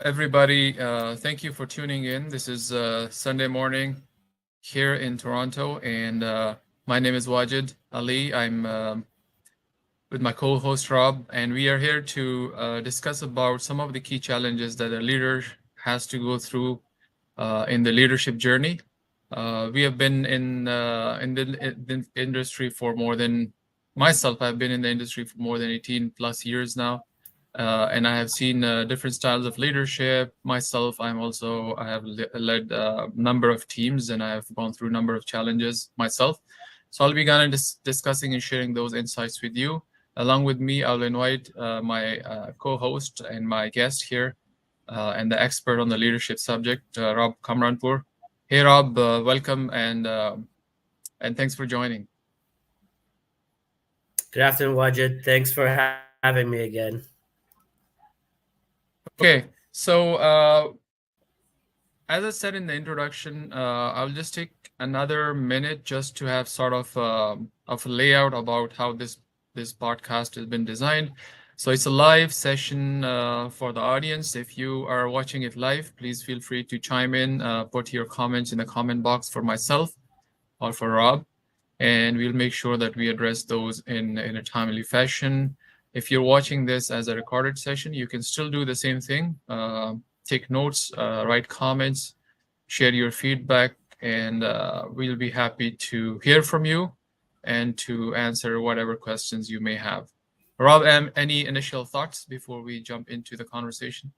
everybody. Thank you for tuning in. This is Sunday morning here in Toronto, and my name is Wajid Ali. I'm with my co-host Rob, and we are here to discuss about some of the key challenges that a leader has to go through in the leadership journey. We have been in the industry for more than myself. I've been in the industry for more than 18 plus years now, and I have seen different styles of leadership. Myself, I have led a number of teams, and I have gone through a number of challenges myself. So I'll be kind of discussing and sharing those insights with you. Along with me, I'll invite my co-host and my guest here, and the expert on the leadership subject, Rob Kamranpur. Hey, Rob, welcome and thanks for joining. Good afternoon, Wajid. Thanks for having me again. Okay, so as I said in the introduction, I'll just take another minute just to have sort of a layout about how this podcast has been designed. So it's a live session for the audience. If you are watching it live, please feel free to chime in, put your comments in the comment box for myself or for Rob, and we'll make sure that we address those in a timely fashion. If you're watching this as a recorded session, you can still do the same thing. Take notes, write comments, share your feedback, and we'll be happy to hear from you and to answer whatever questions you may have. Rob, any initial thoughts before we jump into the conversation?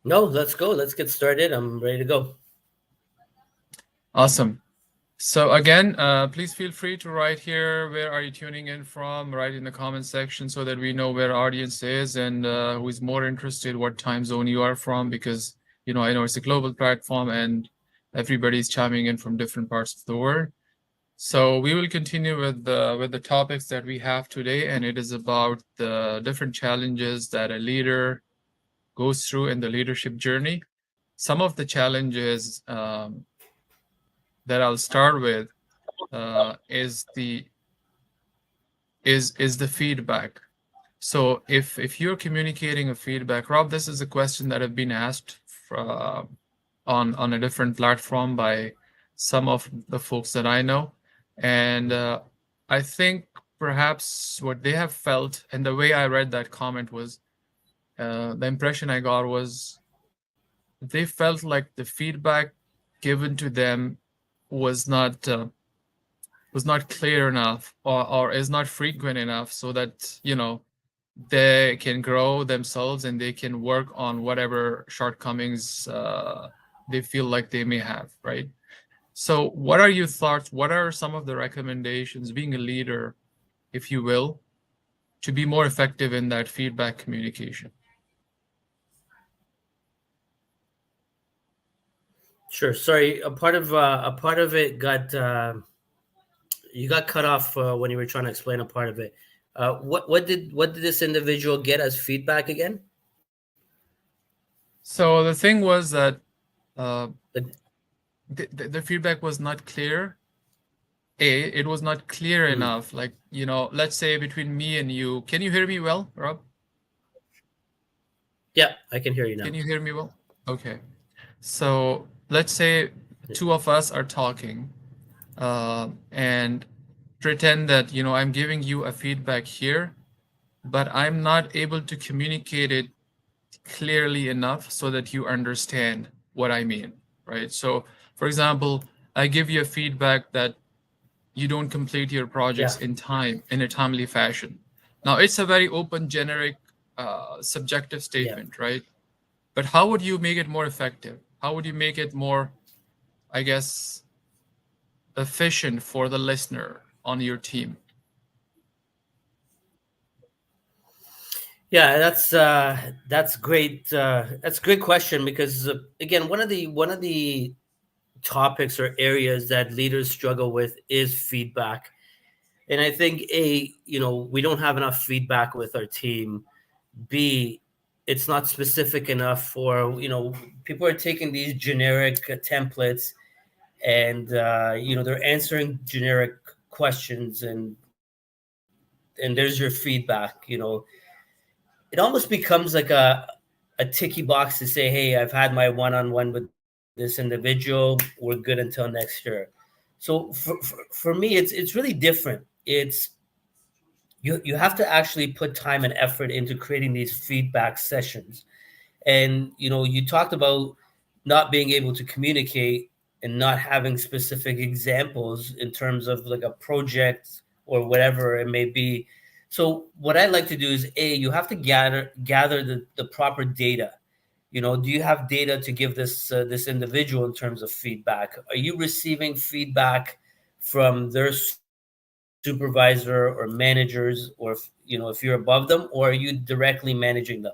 No, let's go. Let's get started. I'm ready to go. Awesome. So again, please feel free to write here, where are you tuning in from? Write in the comment section so that we know where our audience is and who is more interested, what time zone you are from, because I know it's a global platform and everybody's chiming in from different parts of the world. So we will continue with the topics that we have today, and it is about the different challenges that a leader goes through in the leadership journey. Some of the challenges that I'll start with is the feedback. So if you're communicating a feedback, Rob, this is a question that have been asked on a different platform by some of the folks that I know, and I think perhaps what they have felt, and the way I read that comment was, the impression I got was they felt like the feedback given to them was not clear enough, or is not frequent enough, so that they can grow themselves and they can work on whatever shortcomings they feel like they may have, right? So what are your thoughts? What are some of the recommendations, being a leader, if you will, to be more effective in that feedback communication? Sure. Sorry, a part of it got you got cut off when you were trying to explain a part of it. What did this individual get as feedback again? So the thing was that uh, The, the feedback was not clear. It was not clear hmm. enough. Like, let's say between me and you, can you hear me well, Rob? Yeah, I can hear you Can now. you hear me well? Okay. So let's say two of us are talking, and pretend that, I'm giving you a feedback here, but I'm not able to communicate it clearly enough so that you understand what I mean, right? So, for example, I give you a feedback that you don't complete your projects Yeah, in time, in a timely fashion. Now, it's a very open, generic, subjective yeah. statement, right? But how would you make it more effective? How would you make it more, I guess, efficient for the listener on your team? Yeah, that's great. That's a great question because again, one of the topics or areas that leaders struggle with is feedback. And I think we don't have enough feedback with our team. B, it's not specific enough for people are taking these generic templates and they're answering generic questions and there's your feedback. it almost becomes like a ticky box to say, hey, I've had my one-on-one with this individual, we're good until next year. So for me, it's really different. It's you have to actually put time and effort into creating these feedback sessions. And you talked about not being able to communicate and not having specific examples in terms of like a project or whatever it may be. So what I like to do is, you have to gather the proper data. Do you have data to give this individual in terms of feedback? Are you receiving feedback from their supervisor or managers, or if you're above them, or are you directly managing them?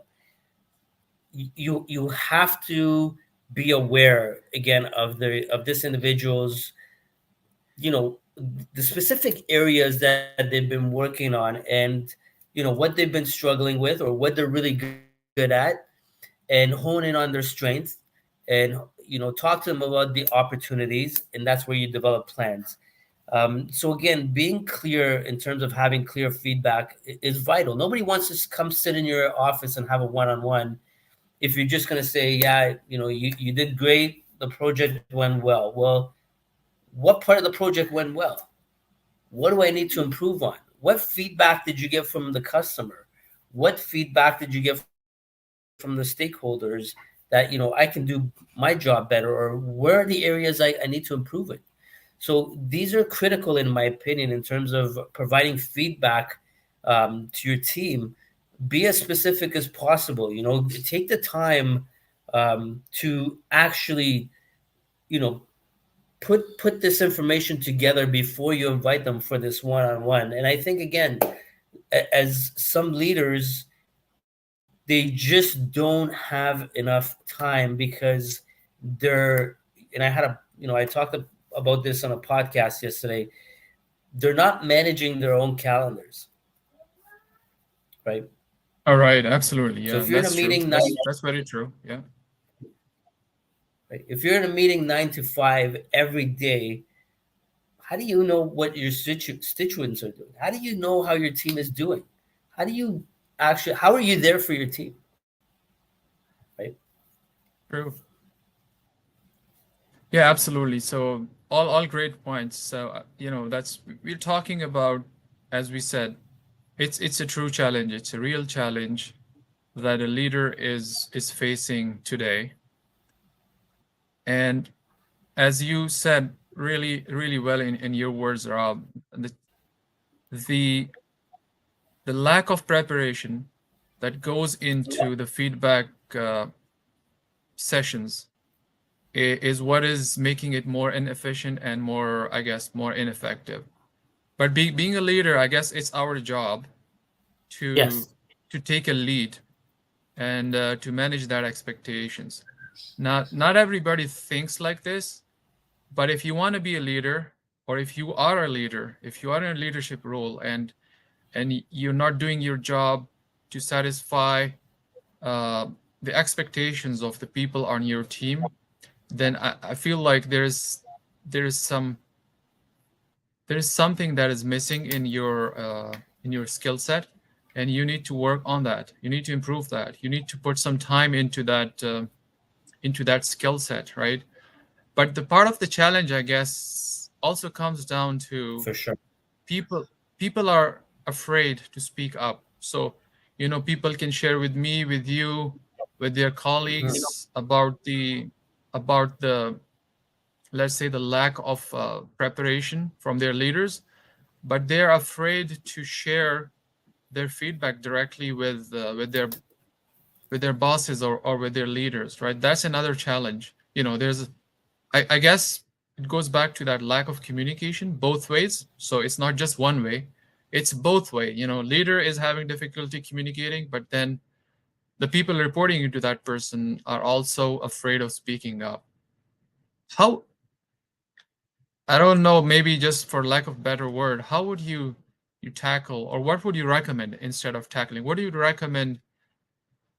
You have to be aware again of this individual's, you know the specific areas that they've been working on, and what they've been struggling with, or what they're really good at, and hone in on their strengths, and talk to them about the opportunities, and that's where you develop plans. So again, being clear in terms of having clear feedback is vital. Nobody wants to come sit in your office and have a one-on-one if you're just going to say, yeah, you did great, the project went well. Well, what part of the project went well? What do I need to improve on? What feedback did you get from the customer? What feedback did you get from the stakeholders that I can do my job better, or where are the areas I need to improve it? So these are critical, in my opinion, in terms of providing feedback to your team. Be as specific as possible. Take the time to actually, you know, put this information together before you invite them for this one-on-one. And I think again, as some leaders, they just don't have enough time because they're. And I talked about this on a podcast yesterday. They're not managing their own calendars, right? All right, absolutely. So Yeah, if you're in a that's true. meeting That's very true. Yeah. right, if you're in a meeting 9 to 5 every day, how do you know what your constituents are doing? How do you know how your team is doing? How do you how are you there for your team? Right? True. Yeah, absolutely. So all great points. So that's we're talking about, as we said, it's a true challenge. It's a real challenge that a leader is facing today. And as you said really, really well in your words, Rob, the the lack of preparation that goes into the feedback sessions is what is making it more inefficient and more, I guess, more ineffective. But being a leader, I guess it's our job to Yes. to take a lead and to manage that expectations. Not everybody thinks like this, but if you want to be a leader, or if you are a leader, if you are in a leadership role, and you're not doing your job to satisfy uh, the expectations of the people on your team, then I feel like there's some there's something that is missing in your skill set, and you need to work on that. You need to improve that. You need to put some time into that skill set, right? But the part of the challenge, I guess, also comes down to For sure. people people are afraid to speak up. So people can share with me, with you, with their Mhm. colleagues about the let's say the lack of preparation from their leaders, but they're afraid to share their feedback directly with their bosses, or with their leaders, right? That's another challenge. I guess it goes back to that lack of communication both ways. So it's not just one way, it's both way. Leader is having difficulty communicating, but then the people reporting into that person are also afraid of speaking up. How, I don't know, maybe just for lack of better word, how would you tackle, or what would you recommend instead of tackling? What do you recommend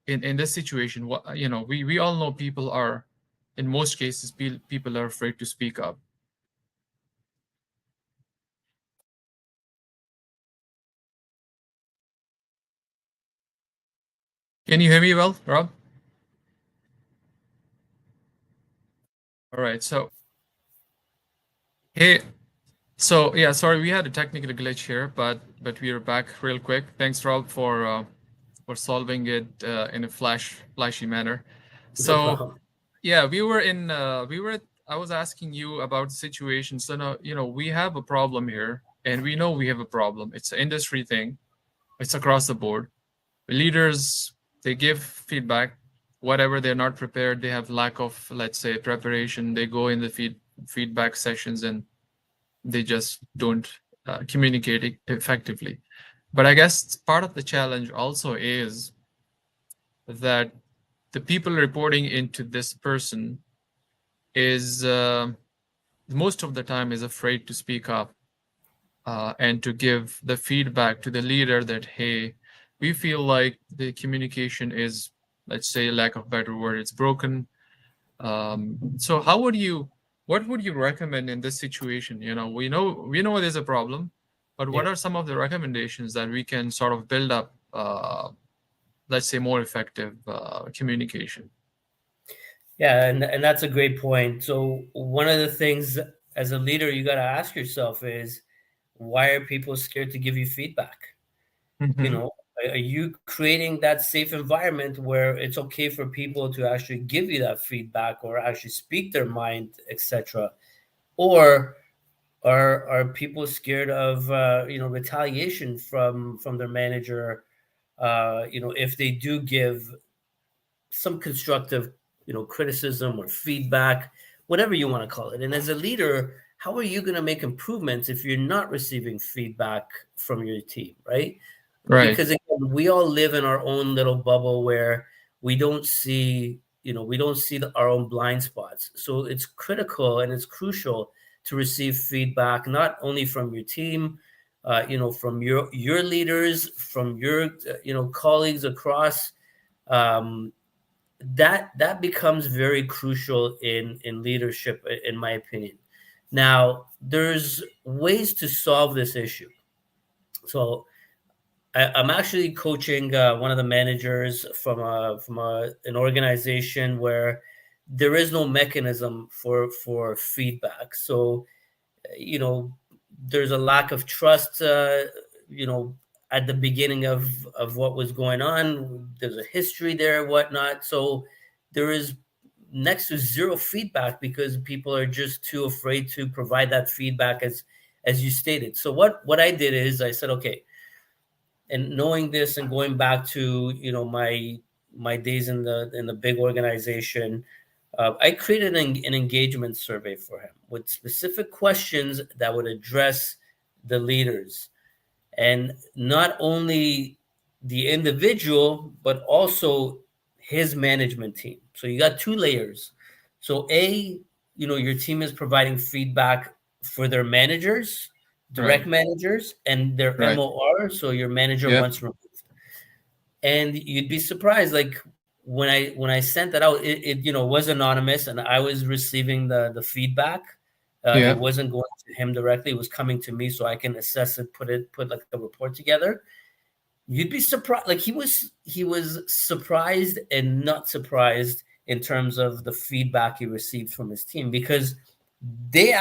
in this situation? What we all know, people are, in most cases, people are afraid to speak up. Can you hear me well, Rob? All right. So, hey, so yeah, sorry, we had a technical glitch here, but we are back real quick. Thanks, Rob, for solving it in a flashy manner. No So, problem. yeah, I was asking you about the situation. So now, we have a problem here, and we know we have a problem. It's an industry thing. It's across the board. Leaders, they give feedback. Whatever they're not prepared, they have lack of, let's say, preparation. They go in the feedback sessions and they just don't communicate effectively. But I guess part of the challenge also is that the people reporting into this person is most of the time is afraid to speak up and to give the feedback to the leader that, hey, we feel like the communication is, let's say, lack of better word, it's broken. So what would you recommend in this situation? We know there's a problem, but what Yeah. are some of the recommendations that we can sort of build up, let's say, more effective communication? Yeah, and that's a great point. So one of the things as a leader you got to ask yourself is, why are people scared to give you feedback? You Hmm. know, are you creating that safe environment where it's okay for people to actually give you that feedback or actually speak their mind, etc.? Or are people scared of retaliation from their manager? If they do give some constructive, criticism or feedback, whatever you want to call it. And as a leader, how are you going to make improvements if you're not receiving feedback from your team, right? Right. Because again, we all live in our own little bubble where we don't see our own blind spots. So it's critical and it's crucial to receive feedback not only from your team, from your leaders, from your colleagues across. Um, that becomes very crucial in leadership, in my opinion. Now, there's ways to solve this issue. So I'm actually coaching one of the managers from an organization where there is no mechanism for feedback. So you know there's a lack of trust. You know, at the beginning of what was going on, there's a history there, whatnot. So there is next to zero feedback because people are just too afraid to provide that feedback as you stated. So what I did is I said, okay, and knowing this and going back to my days in the big organization, I created an engagement survey for him with specific questions that would address the leaders, and not only the individual but also his management team. So you got two layers. So your team is providing feedback for their managers, Right. direct managers, and their Right. MOR, so your manager Yep. once removed. And you'd be surprised, like when I sent that out, it was anonymous, and I was receiving the feedback. It Yeah. wasn't going to him directly; it was coming to me, so I can assess it, put like a report together. You'd be surprised. Like he was surprised and not surprised in terms of the feedback he received from his team, because they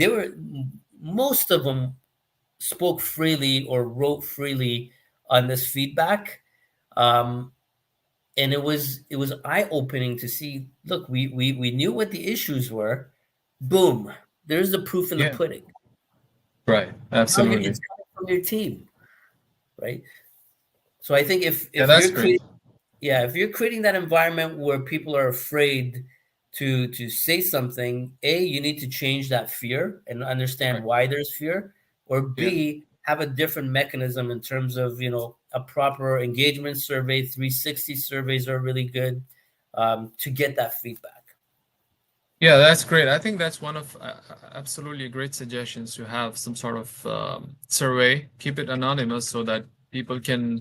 were most of them spoke freely or wrote freely on this feedback. Um, and it was eye opening to see. Look, we knew what the issues were. Boom, there's the proof in the Yeah. pudding. Right. Now Absolutely. it's coming from your team, right? So I think if Yeah, if that's you're great. creating yeah, if you're creating that environment where people are afraid to say something, you need to change that fear and understand Right. why there's fear, or Yeah. B, have a different mechanism in terms of a proper engagement survey. 360 surveys are really good, to get that feedback. Yeah, that's great. I think that's one of absolutely great suggestions to have some sort of survey, keep it anonymous so that people can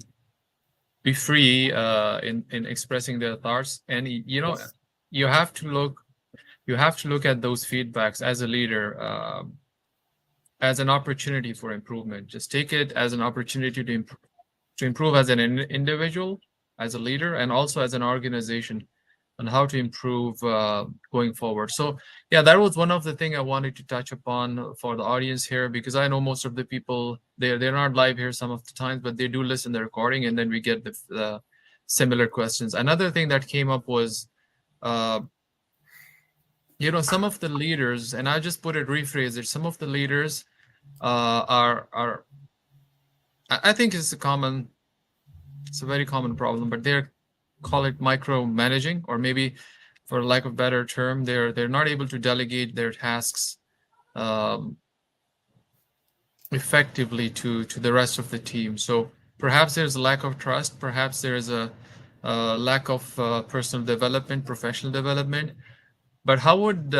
be free in expressing their thoughts. And Yes. you have to look at those feedbacks as a leader as an opportunity for improvement. Just take it as an opportunity to improve as an individual, as a leader and also as an organization on how to improve going forward. So yeah, that was one of the things I wanted to touch upon for the audience here, because I know most of the people, they're not live here some of the times, but they do listen to the recording, and then we get the similar questions. Another thing that came up was some of the leaders, and I just put it, rephrase it, some of the leaders are I think it's a very common problem, but they're, call it micromanaging, or maybe for lack of a better term, they're not able to delegate their tasks effectively to the rest of the team. So perhaps there's a lack of trust, perhaps there is a lack of personal development, professional development. But how would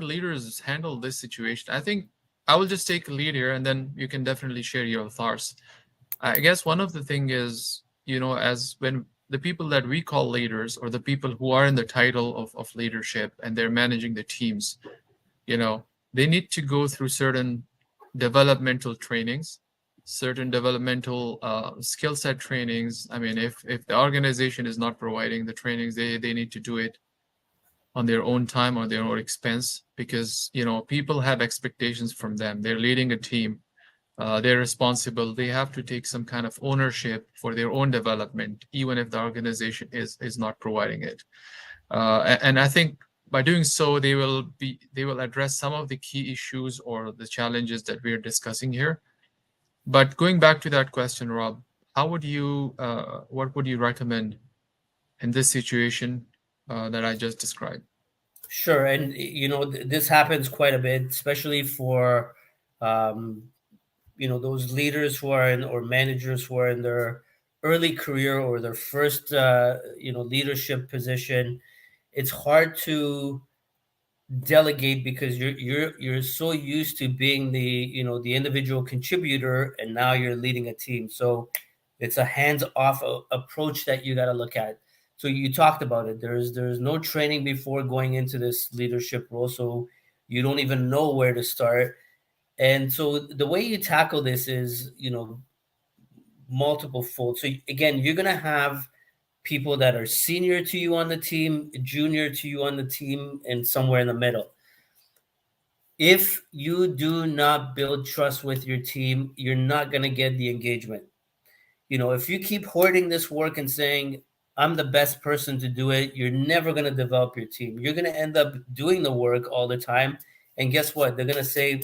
leaders handle this situation? I think I will just take a lead here, and then you can definitely share your thoughts. I guess one of the thing is, as when the people that we call leaders, or the people who are in the title of leadership and they're managing the teams, they need to go through certain developmental trainings, certain developmental skill set trainings. I mean, if the organization is not providing the trainings, they need to do it on their own time, on their own expense, because people have expectations from them. They're leading a team. They're responsible. They have to take some kind of ownership for their own development, even if the organization is not providing it. And I think by doing so, they will address some of the key issues or the challenges that we are discussing here. But going back to that question, Rob, what would you recommend in this situation that I just described? Sure, and this happens quite a bit, especially for those leaders who are in, or managers who are in their early career or their first leadership position. It's hard to delegate because you're so used to being the individual contributor, and now you're leading a team. So it's a hands-off approach that you got to look at. So you talked about it. There's no training before going into this leadership role, so you don't even know where to start. And so the way you tackle this is, multiple fold. So again, you're going to have people that are senior to you on the team, junior to you on the team, and somewhere in the middle. If you do not build trust with your team, you're not going to get the engagement. If you keep hoarding this work and saying, I'm the best person to do it, you're never going to develop your team. You're going to end up doing the work all the time. And guess what? They're going to say,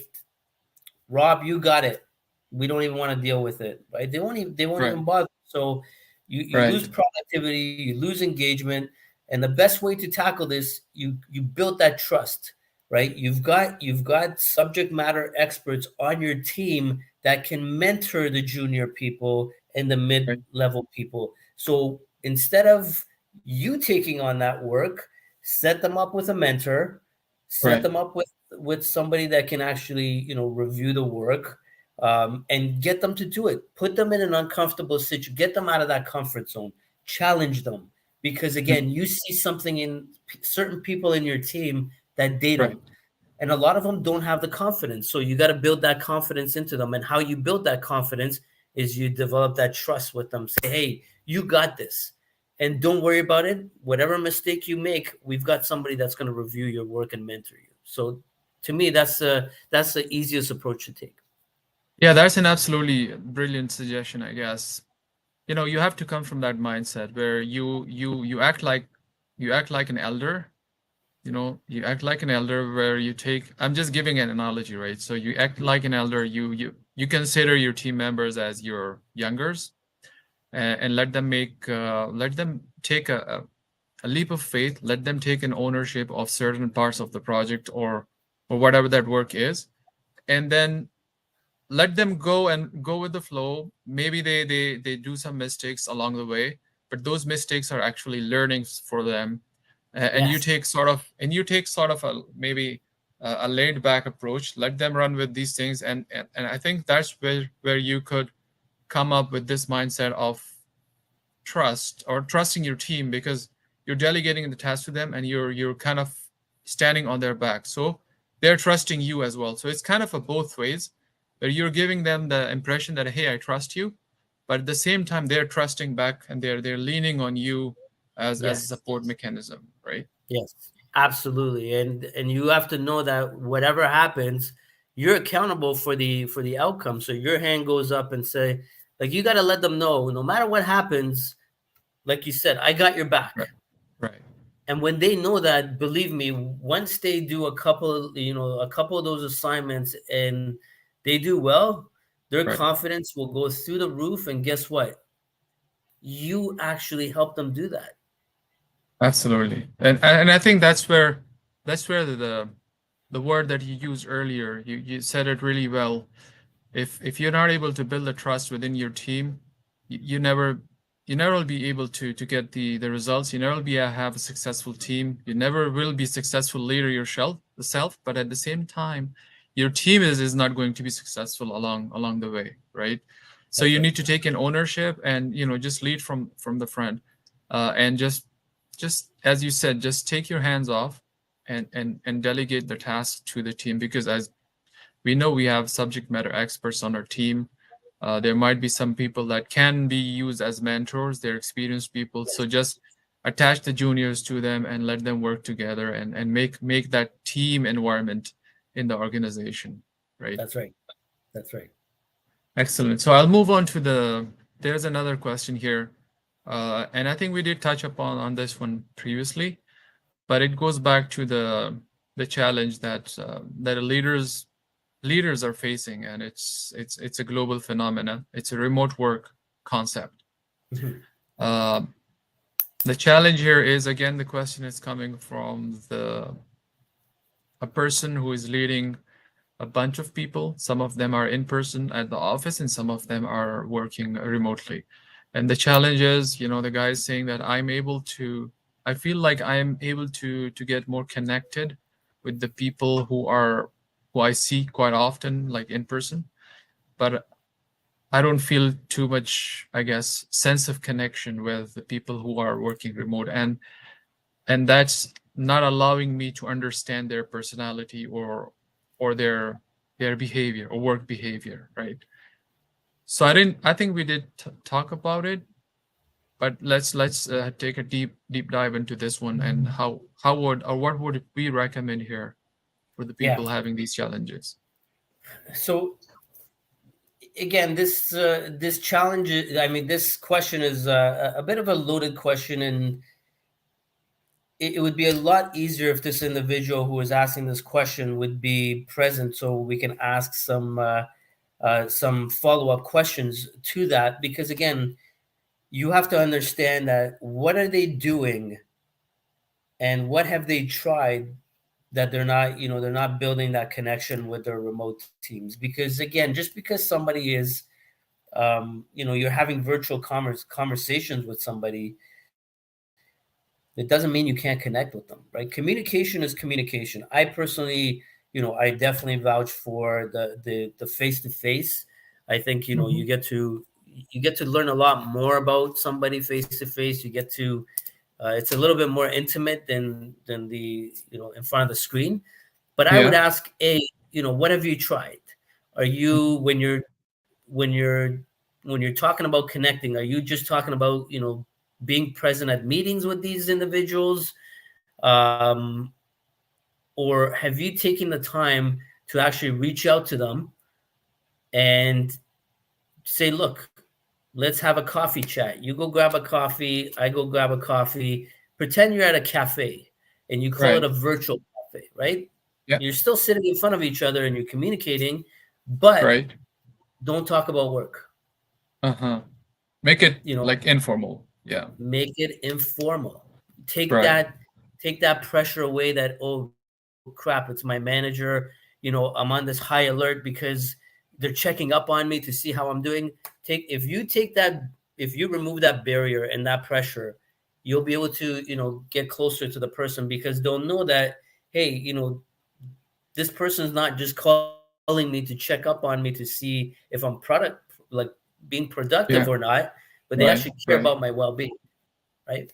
Rob, you got it. We don't even want to deal with it, right? They won't even bother. So you Right. lose productivity, you lose engagement. And the best way to tackle this, you build that trust, right? You've got subject matter experts on your team that can mentor the junior people and the mid-level people. So instead of you taking on that work, set them up with a mentor, set them up with somebody that can actually, review the work, and get them to do it. Put them in an uncomfortable situation. Get them out of that comfort zone. Challenge them. Because again, you see something in certain people in your team that they don't. And a lot of them don't have the confidence. So you got to build that confidence into them. And how you build that confidence is you develop that trust with them. Say, hey, you got this. And don't worry about it. Whatever mistake you make, we've got somebody that's going to review your work and mentor you. So to me, that's the easiest approach to take. Yeah, that's an absolutely brilliant suggestion, I guess. You have to come from that mindset where you act like an elder. You act like an elder where you take, I'm just giving an analogy, right? So you act like an elder, you consider your team members as your youngers, and let them take a leap of faith, let them take an ownership of certain parts of the project or whatever that work is, and then let them go with the flow. Maybe they do some mistakes along the way, but those mistakes are actually learnings for them. And you take sort of a maybe a laid back approach. Let them run with these things, and I think that's where you could come up with this mindset of trust, or trusting your team, because you're delegating the task to them and you're kind of standing on their back, so they're trusting you as well. So it's kind of a both ways, where you're giving them the impression that, hey, I trust you, but at the same time they're trusting back and they're leaning on you as a support mechanism, right? Yes, absolutely. And you have to know that whatever happens, you're accountable for the outcome. So your hand goes up and say, like, you got to let them know, no matter what happens, like you said, I got your back. Right. And when they know that, believe me, once they do a couple of those assignments and they do well, their confidence will go through the roof. And guess what? You actually help them do that. Absolutely. And I think that's where the word that you used earlier, you said it really well. If you're not able to build the trust within your team, you never will be able to get the results. You never will be have a successful team. You never will be successful leader yourself. But at the same time, your team is not going to be successful along the way, right? So you need to take an ownership and just lead from the front, and just as you said, just take your hands off and delegate the task to the team, because as we know, we have subject matter experts on our team. There might be some people that can be used as mentors. They're experienced people. So just attach the juniors to them and let them work together and make that team environment in the organization, right? That's right. Excellent. So I'll move on to there's another question here. And I think we did touch upon this one previously, but it goes back to the challenge that leaders are facing, and it's a global phenomenon. It's a remote work concept. The challenge here is, again, the question is coming from a person who is leading a bunch of people. Some of them are in person at the office, and some of them are working remotely. And the challenge is, the guy is saying that I feel like I am able to get more connected with the people who I see quite often, like in person, but I don't feel too much, I guess, sense of connection with the people who are working remote, and that's not allowing me to understand their personality or their behavior or work behavior, right? So I think we did talk about it, but let's take a deep dive into this one, and what would we recommend here for the people having these challenges? So again, this challenge, this question is a bit of a loaded question, and it would be a lot easier if this individual who is asking this question would be present, so we can ask some follow-up questions to that. Because again, you have to understand that what are they doing and what have they tried that they're not building that connection with their remote teams. Because again, just because somebody is you're having virtual conversations with somebody, it doesn't mean you can't connect with them, right? Communication is communication. I personally, I definitely vouch for the face-to-face. I think you get to learn a lot more about somebody face-to-face. You get to it's a little bit more intimate than the in front of the screen. But I would ask, what have you tried? Are you when you're talking about connecting, are you just talking about being present at meetings with these individuals, or have you taken the time to actually reach out to them and say, look, let's have a coffee chat. You go grab a coffee, I go grab a coffee. Pretend you're at a cafe and you call it a virtual cafe, right? Yeah. You're still sitting in front of each other and you're communicating, but don't talk about work. Make it like informal. Yeah. Make it informal. Take that pressure away that, oh crap, it's my manager. I'm on this high alert because they're checking up on me to see how I'm doing. If you remove that barrier and that pressure, you'll be able to, get closer to the person, because they'll know that, hey, this person's not just calling me to check up on me to see if I'm being productive or not, but they actually care about my well-being, right?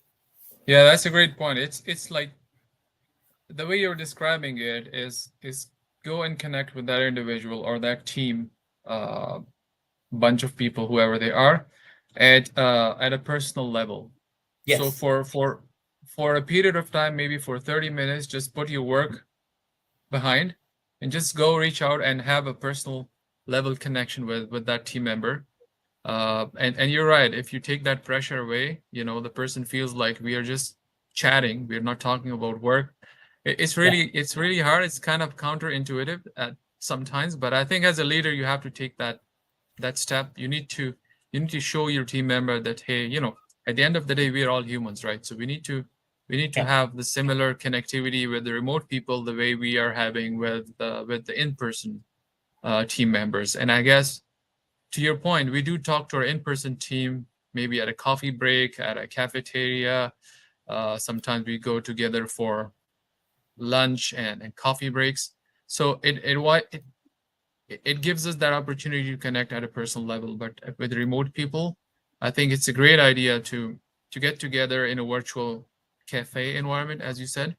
Yeah, that's a great point. It's like the way you're describing it is go and connect with that individual or that team, bunch of people, whoever they are, at a personal level. So Yes. for a period of time, maybe for 30 minutes, just put your work behind and just go reach out and have a personal level connection with that team member. And you're right. If you take that pressure away, the person feels like we are just chatting. We're not talking about work. It's Yeah. really hard. It's kind of counterintuitive at sometimes, but I think as a leader, you have to take that step. You need to show your team member that, hey, at the end of the day, we are all humans, right? So we need to Yeah. have the similar connectivity with the remote people the way we are having with the in-person team members. And I guess to your point, we do talk to our in-person team maybe at a coffee break, at a cafeteria. Sometimes we go together for lunch and coffee breaks. So it gives us that opportunity to connect at a personal level. But with remote people, I think it's a great idea to get together in a virtual cafe environment, as you said,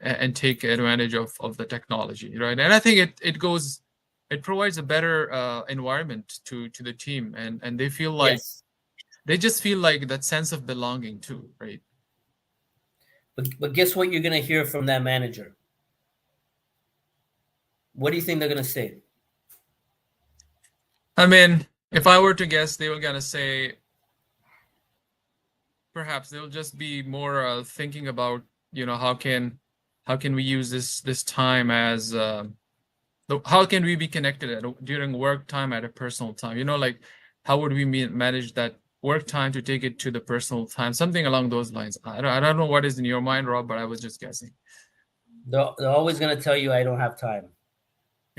and take advantage of the technology, right? And I think it provides a better environment to the team, and they feel like Yes. they just feel like that sense of belonging too, right? But guess what you're going to hear from that manager? What do you think they're going to say? I mean, if I were to guess, they were gonna say perhaps they'll just be more thinking about how can we use this time as how can we be connected during work time at a personal time, like how would we manage that work time to take it to the personal time, something along those lines. I don't know what is in your mind, Rob, but I was just guessing. They're always going to tell you, I don't have time.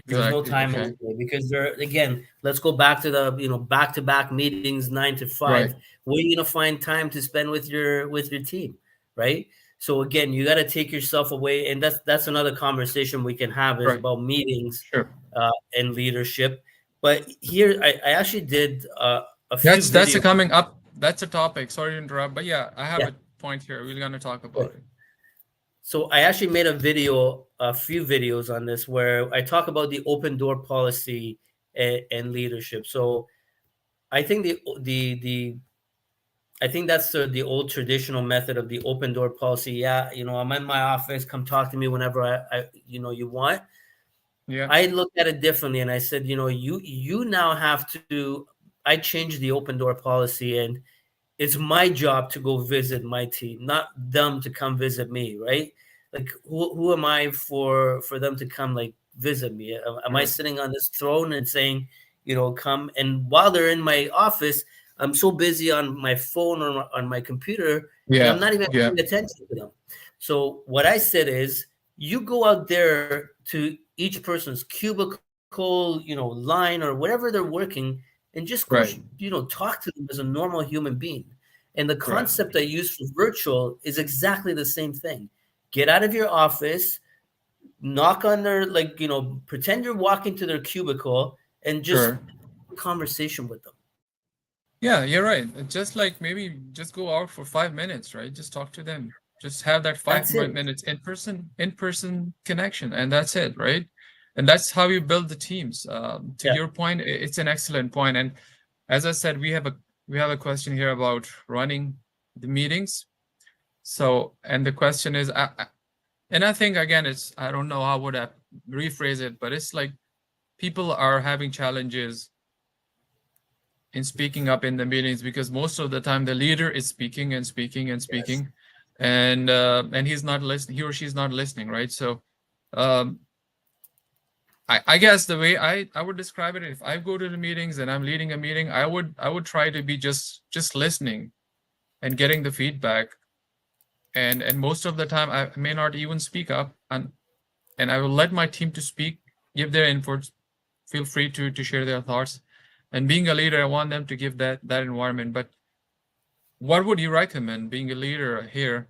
There's no Exactly. time in Okay. the day because they're, again, let's go back to the back to back meetings 9 to 5. Right. Where are you gonna find time to spend with your team, right? So again, you got to take yourself away, and that's another conversation we can have is Right. about meetings Sure. and leadership. But here, I actually did a few That's a videos. coming up. That's a topic. Sorry to interrupt, but yeah, I have Yeah. a point here. We're gonna talk about it. So I actually made a few videos on this where I talk about the open door policy and leadership. So I think the I think that's the old traditional method of the open door policy. Yeah, I'm in my office. Come talk to me whenever you want. Yeah. I looked at it differently, and I said, you now have to. I changed the open door policy, and it's my job to go visit my team, not them to come visit me, right? Like who am I for them to come like visit me? Am I Sure. sitting on this throne and saying, come? And while they're in my office, I'm so busy on my phone or on my computer, and I'm Yeah. not even Yeah. paying attention to them. So what I said is, you go out there to each person's cubicle, line or whatever they're working, and just go, Right. talk to them as a normal human being. And the Right. concept I use for virtual is exactly the same thing. Get out of your office, knock on their, like, pretend you're walking to their cubicle and just Sure. conversation with them. Yeah, you're right. Just like maybe just go out for 5 minutes, right? Just talk to them. Just have that five That's it. minutes in person connection, and that's it, right? And that's how you build the teams. To Yeah. your point, it's an excellent point. And as I said, we have a question here about running the meetings. So, and the question is, and I think again, I don't know how would I rephrase it, but it's like people are having challenges in speaking up in the meetings because most of the time the leader is speaking and speaking and speaking, Yes. and he's not listening. He or she's not listening, right? So, um, I guess the way I would describe it, if I go to the meetings and I'm leading a meeting, I would try to be just listening and getting the feedback, and most of the time I may not even speak up, and I will let my team to speak, give their inputs, feel free to share their thoughts. And being a leader, I want them to give that environment. But what would you recommend being a leader here?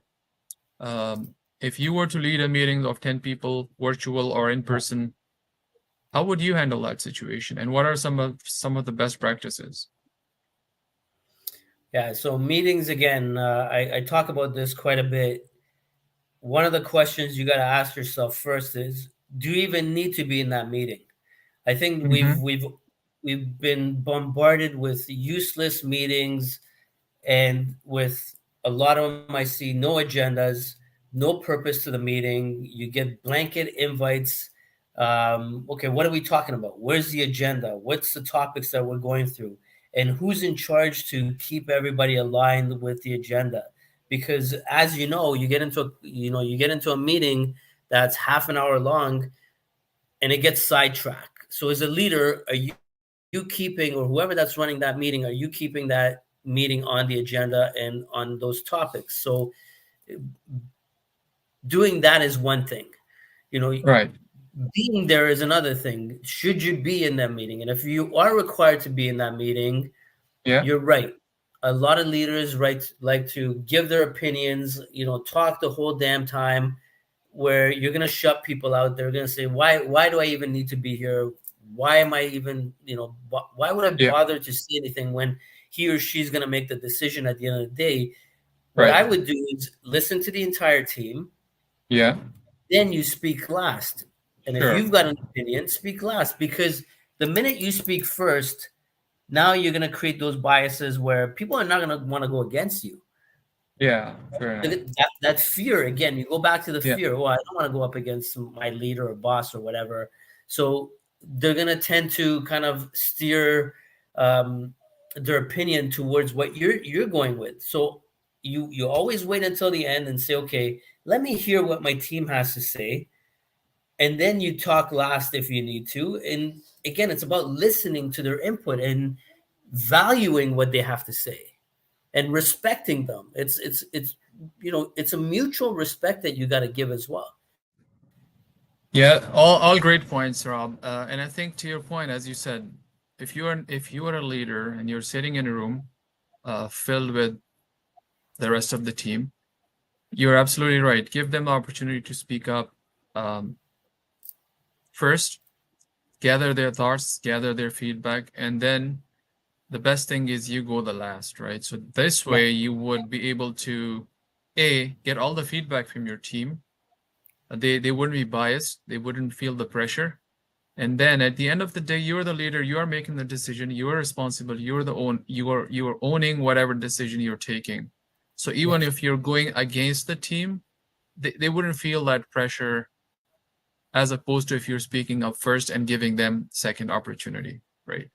If you were to lead a meeting of 10 people, virtual or in person, how would you handle that situation? And what are some of the best practices? Yeah. So meetings, again, I talk about this quite a bit. One of the questions you got to ask yourself first is, do you even need to be in that meeting? I think Mm-hmm. we've been bombarded with useless meetings, and with a lot of them, I see no agendas, no purpose to the meeting. You get blanket invites. Okay, what are we talking about? Where's the agenda? What's the topics that we're going through? And who's in charge to keep everybody aligned with the agenda? Because as you get into a meeting that's half an hour long, and it gets sidetracked. So as a leader, are you keeping, or whoever that's running that meeting, are you keeping that meeting on the agenda and on those topics? So doing that is one thing, Right. being there is another thing. Should you be in that meeting? And if you are required to be in that meeting, Yeah. you're right. A lot of leaders like to give their opinions, talk the whole damn time, where you're going to shut people out. They're going to say, why do I even need to be here? Why am I even, why would I Yeah. bother to say anything when he or she's going to make the decision at the end of the day? What Right. I would do is listen to the entire team. Yeah. Then you speak last. And if Sure. you've got an opinion, speak last, because the minute you speak first, now you're going to create those biases where people are not going to want to go against you. Yeah. Fair enough. That fear, again, you go back to the Yeah. fear. Well, I don't want to go up against my leader or boss or whatever. So they're going to tend to kind of steer their opinion towards what you're going with. So you always wait until the end and say, okay, let me hear what my team has to say. And then you talk last if you need to. And again, it's about listening to their input and valuing what they have to say and respecting them. It's a mutual respect that you got to give as well. Yeah, all great points, Rob. And I think to your point, as you said, if you are a leader and you're sitting in a room filled with the rest of the team, you're absolutely right. Give them the opportunity to speak up. First, gather their thoughts, gather their feedback, and then the best thing is you go the last, right? So this way you would be able to get all the feedback from your team. They wouldn't be biased, they wouldn't feel the pressure. And then at the end of the day, you're the leader, you are making the decision, you are responsible, you are owning whatever decision you're taking. So even if you're going against the team, they wouldn't feel that pressure, as opposed to if you're speaking up first and giving them second opportunity, right?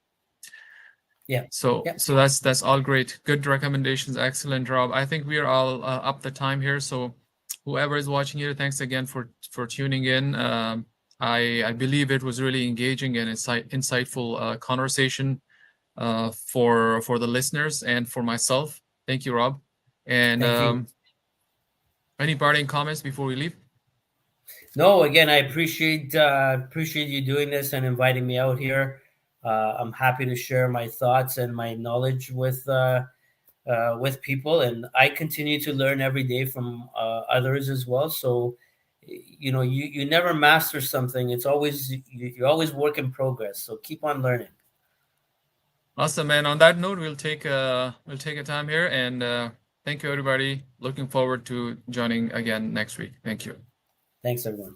Yeah. So that's all great. Good recommendations. Excellent, Rob. I think we are all up the time here. So whoever is watching here, thanks again for tuning in. I believe it was really engaging and insightful conversation for the listeners and for myself. Thank you, Rob. And Thank you. Any parting comments before we leave? No, again, I appreciate you doing this and inviting me out here. I'm happy to share my thoughts and my knowledge with people, and I continue to learn every day from others as well. So, you never master something. It's always you're always work in progress. So keep on learning. Awesome, man. On that note, we'll take a time here, and thank you, everybody. Looking forward to joining again next week. Thank you. Thanks, everyone.